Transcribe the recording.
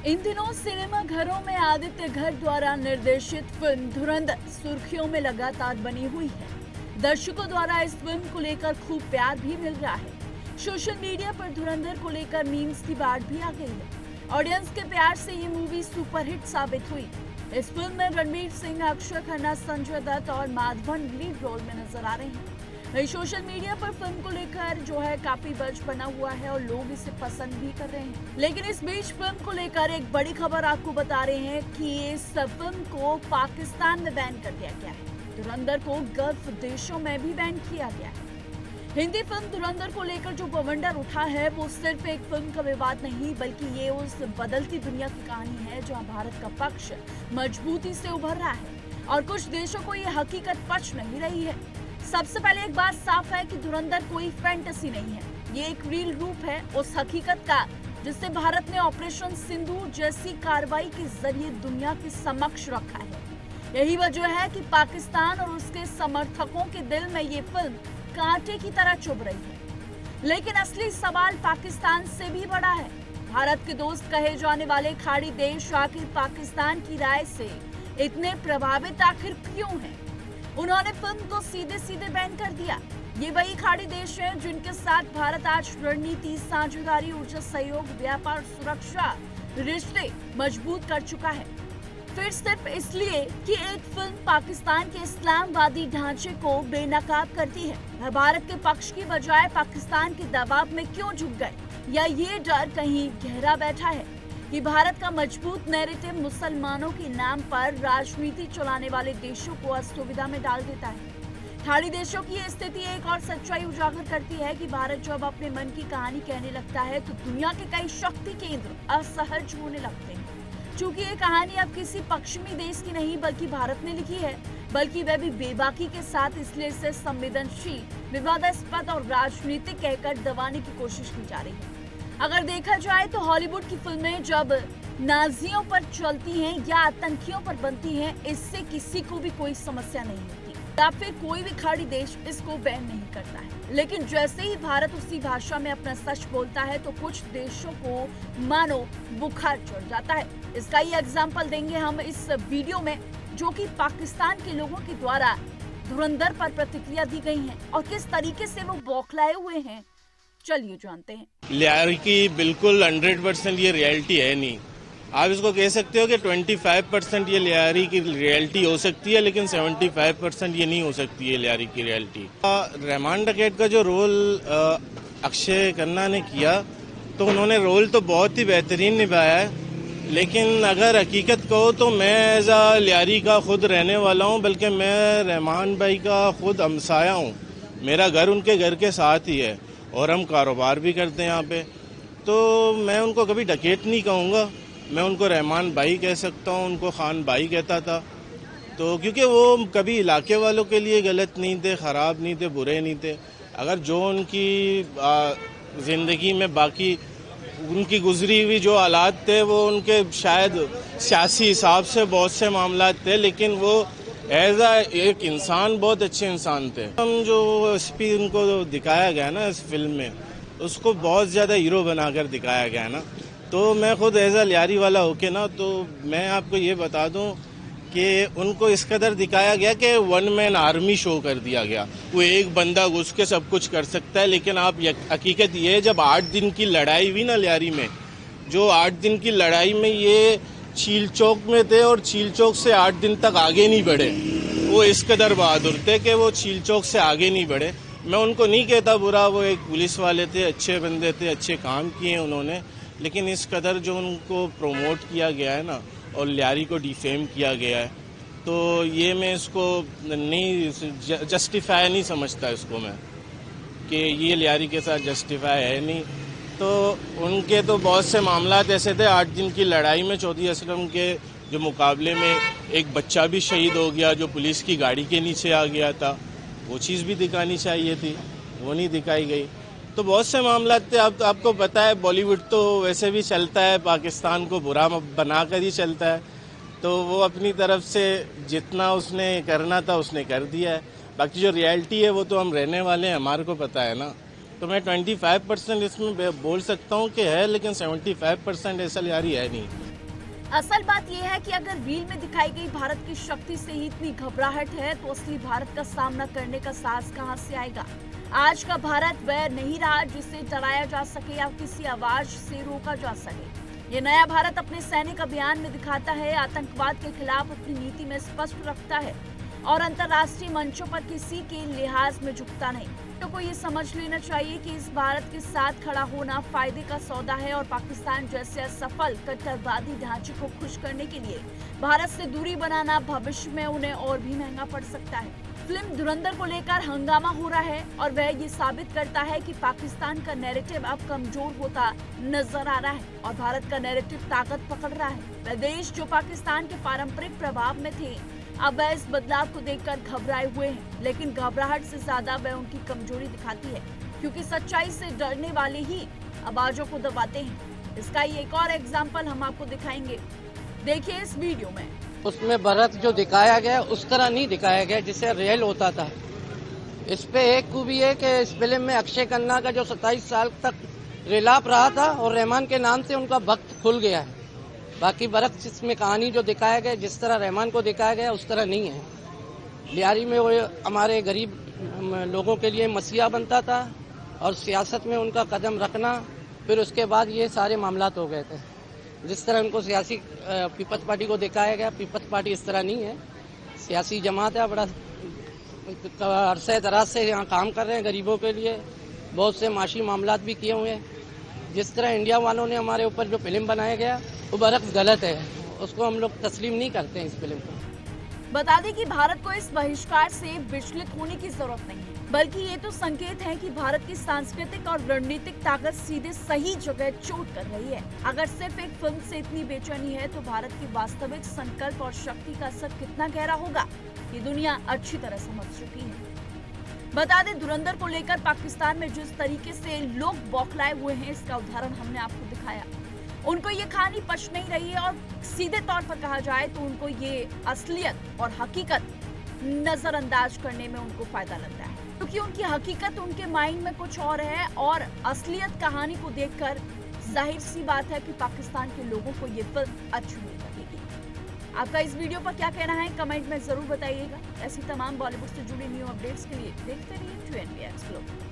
इन दिनों सिनेमा घरों में आदित्य घर द्वारा निर्देशित फिल्म धुरंधर सुर्खियों में लगातार बनी हुई है। दर्शकों द्वारा इस फिल्म को लेकर खूब प्यार भी मिल रहा है। सोशल मीडिया पर धुरंधर को लेकर मीम्स की बाढ़ भी आ गई है। ऑडियंस के प्यार से ये मूवी सुपरहिट साबित हुई। इस फिल्म में रणवीर सिंह, अक्षय खन्ना, संजय दत्त और माधवन लीड रोल में नजर आ रहे हैं। वही सोशल मीडिया पर फिल्म को लेकर जो है काफी बज़ बना हुआ है और लोग इसे पसंद भी कर रहे हैं। लेकिन इस बीच फिल्म को लेकर एक बड़ी खबर आपको बता रहे हैं कि इस फिल्म को पाकिस्तान में बैन कर दिया गया है। धुरंधर को गल्फ देशों में भी बैन किया गया है। हिंदी फिल्म धुरंधर को लेकर जो बवंडर उठा है वो सिर्फ एक फिल्म का विवाद नहीं, बल्कि ये उस बदलती दुनिया की कहानी है जहां भारत का पक्ष मजबूती से उभर रहा है और कुछ देशों को ये हकीकत पच नहीं रही है। सबसे पहले एक बात साफ है कि धुरंधर कोई फैंटेसी नहीं है, ये एक रियल रूप है उस हकीकत का जिससे भारत ने ऑपरेशन सिंदूर जैसी कार्रवाई के जरिए दुनिया के समक्ष रखा है। यही वजह है कि पाकिस्तान और उसके समर्थकों के दिल में ये फिल्म कांटे की तरह चुभ रही है। लेकिन असली सवाल पाकिस्तान से भी बड़ा है। भारत के दोस्त कहे जाने वाले खाड़ी देश आखिर पाकिस्तान की राय से इतने प्रभावित आखिर क्यों हैं? उन्होंने फिल्म को सीधे सीधे बैन कर दिया। ये वही खाड़ी देश हैं जिनके साथ भारत आज रणनीति, साझेदारी, ऊर्जा सहयोग, व्यापार, सुरक्षा रिश्ते मजबूत कर चुका है। फिर सिर्फ इसलिए कि एक फिल्म पाकिस्तान के इस्लामवादी ढांचे को बेनकाब करती है। वह भारत के पक्ष की बजाय पाकिस्तान के दबाव में क्यों झुक गए, या ये डर कहीं गहरा बैठा है कि भारत का मजबूत नैरेटिव मुसलमानों के नाम पर राजनीति चलाने वाले देशों को असुविधा में डाल देता है। खाड़ी देशों की ये स्थिति एक और सच्चाई उजागर करती है कि भारत जब अपने मन की कहानी कहने लगता है तो दुनिया के कई शक्ति केंद्र असहज होने लगते हैं। चूंकि ये कहानी अब किसी पश्चिमी देश की नहीं बल्कि भारत ने लिखी है, बल्कि वह भी बेबाकी के साथ, इसलिए इसे संवेदनशील, विवादास्पद और राजनीतिक कहकर दबाने की कोशिश की जा रही है। अगर देखा जाए तो हॉलीवुड की फिल्में जब नाजियों पर चलती हैं या आतंकियों पर बनती हैं, इससे किसी को भी कोई समस्या नहीं होती या फिर कोई भी खाड़ी देश इसको बैन नहीं करता है। लेकिन जैसे ही भारत उसी भाषा में अपना सच बोलता है तो कुछ देशों को मानो बुखार चढ़ जाता है। इसका ही एग्जाम्पल देंगे हम इस वीडियो में, जो कि पाकिस्तान के लोगों के द्वारा धुरंधर पर प्रतिक्रिया दी गई है और किस तरीके से वो बौखलाए हुए हैं। चलिए जानते हैं। लियारी की बिल्कुल 100% ये रियलिटी है नहीं। आप इसको कह सकते हो कि 25% ये लियारी की रियलिटी हो सकती है, लेकिन 75% ये नहीं हो सकती है लियारी की रियलिटी। रहमान डकैत का जो रोल अक्षय खन्ना ने किया तो उन्होंने रोल तो बहुत ही बेहतरीन निभाया है, लेकिन अगर हकीकत कहो तो मैं एज अ लियारी का खुद रहने वाला हूँ, बल्कि मैं रहमान भाई का खुद हमसाया हूँ। मेरा घर उनके घर के साथ ही है और हम कारोबार भी करते हैं यहाँ पे। तो मैं उनको कभी डकैत नहीं कहूँगा, मैं उनको रहमान भाई कह सकता हूँ, उनको खान भाई कहता था। तो क्योंकि वो कभी इलाके वालों के लिए गलत नहीं थे, ख़राब नहीं थे, बुरे नहीं थे। अगर जो उनकी ज़िंदगी में बाकी उनकी गुजरी हुई जो हालात थे वो उनके शायद सियासी हिसाब से बहुत से मामला थे, लेकिन वो एज एक इंसान बहुत अच्छे इंसान थे। हम जो एसपी उनको दिखाया गया ना इस फिल्म में, उसको बहुत ज़्यादा हीरो बनाकर दिखाया गया ना। तो मैं खुद एज अ लियारी वाला होके ना, तो मैं आपको ये बता दूं कि उनको इस कदर दिखाया गया कि वन मैन आर्मी शो कर दिया गया। वो एक बंदा घुस के सब कुछ कर सकता है, लेकिन आप हकीकत ये है, जब 8 दिन की लड़ाई हुई ना लियारी में, जो 8 दिन की लड़ाई में ये चील चौक में थे और चील चौक से 8 दिन तक आगे नहीं बढ़े। वो इस कदर बहादुर थे कि वो चील चौक से आगे नहीं बढ़े। मैं उनको नहीं कहता बुरा, वो एक पुलिस वाले थे, अच्छे बंदे थे, अच्छे काम किए उन्होंने, लेकिन इस कदर जो उनको प्रोमोट किया गया है ना और लियारी को डिफेम किया गया है, तो ये मैं इसको नहीं जस्टिफाई नहीं समझता इसको मैं, कि ये लियारी के साथ जस्टिफाई है नहीं। तो उनके तो बहुत से मामला ऐसे थे। 8 दिन की लड़ाई में चौधरी असलम के जो मुकाबले में एक बच्चा भी शहीद हो गया जो पुलिस की गाड़ी के नीचे आ गया था, वो चीज़ भी दिखानी चाहिए थी, वो नहीं दिखाई गई। तो बहुत से मामला थे। अब आपको पता है बॉलीवुड तो वैसे भी चलता है, पाकिस्तान को बुरा बनाकर ही चलता है। तो वो अपनी तरफ से जितना उसने करना था उसने कर दिया है। बाकी जो रियलिटी है वो तो हम रहने वाले हैं, हमारे को पता है ना। तो मैं 25% इसमें बोल सकता हूँ कि है, लेकिन 75% ऐसा लियारी है नहीं। असल बात यह है कि अगर रील में दिखाई गई भारत की शक्ति से ही इतनी घबराहट है तो असली भारत का सामना करने का साहस कहां से आएगा। आज का भारत वह नहीं रहा जिसे डराया जा सके या किसी आवाज से रोका जा सके। ये नया भारत अपने सैनिक अभियान में दिखाता है, आतंकवाद के खिलाफ अपनी नीति में स्पष्ट रखता है और अंतर्राष्ट्रीय मंचों पर किसी के लिहाज में झुकता नहीं। तो को ये समझ लेना चाहिए कि इस भारत के साथ खड़ा होना फायदे का सौदा है और पाकिस्तान जैसे असफल कट्टरवादी ढांचे को खुश करने के लिए भारत से दूरी बनाना भविष्य में उन्हें और भी महंगा पड़ सकता है। फिल्म धुरंधर को लेकर हंगामा हो रहा है और वह ये साबित करता है कि पाकिस्तान का नैरेटिव अब कमजोर होता नजर आ रहा है और भारत का नैरेटिव ताकत पकड़ रहा है। वह देश जो पाकिस्तान के पारंपरिक प्रभाव में थे अब वह इस बदलाव को देखकर घबराए हुए हैं, लेकिन घबराहट से ज्यादा वह उनकी कमजोरी दिखाती है क्योंकि सच्चाई से डरने वाले ही आवाजों को दबाते हैं। इसका ये एक और एग्जाम्पल हम आपको दिखाएंगे, देखिए इस वीडियो में। उसमें भारत जो दिखाया गया उस तरह नहीं दिखाया गया जिससे रियल होता था। इस पे एक खूबी है कि इस फिल्म में अक्षय खन्ना का जो 27 साल तक रिलाप रहा था और रहमान के नाम से उनका वक्त खुल गया है। बाकी बरक्स इसमें कहानी जो दिखाया गया जिस तरह रहमान को दिखाया गया उस तरह नहीं है। लियारी में वो हमारे गरीब लोगों के लिए मसीहा बनता था और सियासत में उनका कदम रखना, फिर उसके बाद ये सारे मामलात हो गए थे। जिस तरह उनको सियासी पीपल्स पार्टी को दिखाया गया, पीपल्स पार्टी इस तरह नहीं है, सियासी जमात है, बड़ा अरसे दराज से यहाँ काम कर रहे हैं गरीबों के लिए, बहुत से माशी मामलात भी किए हुए हैं। जिस तरह इंडिया वालों ने हमारे ऊपर जो फिल्म बनाया गया वो बरक्स गलत है, उसको हम लोग तस्लीम नहीं करते हैं इस फिल्म को। बता दें कि भारत को इस बहिष्कार से विचलित होने की जरूरत नहीं है, बल्कि ये तो संकेत है कि भारत की सांस्कृतिक और रणनीतिक ताकत सीधे सही जगह चोट कर रही है। अगर सिर्फ एक फिल्म से इतनी बेचैनी है तो भारत की वास्तविक संकल्प और शक्ति का असर कितना गहरा होगा ये दुनिया अच्छी तरह समझ चुकी है। बता दें धुरंधर को लेकर पाकिस्तान में जिस तरीके से लोग बौखलाए हुए हैं इसका उदाहरण हमने आपको दिखाया। उनको ये कहानी पच नहीं रही है और सीधे तौर पर कहा जाए तो उनको ये असलियत और हकीकत नजरअंदाज करने में उनको फायदा लगता है, क्योंकि उनकी हकीकत उनके माइंड में कुछ और है और असलियत कहानी को देखकर जाहिर सी बात है कि पाकिस्तान के लोगों को ये फिल्म अच्छी नहीं लगेगी। आपका इस वीडियो पर क्या कहना है कमेंट में जरूर बताइएगा। ऐसी तमाम बॉलीवुड से जुड़ी न्यू अपडेट्स के लिए देखते रहिए 2NBX ग्लोब।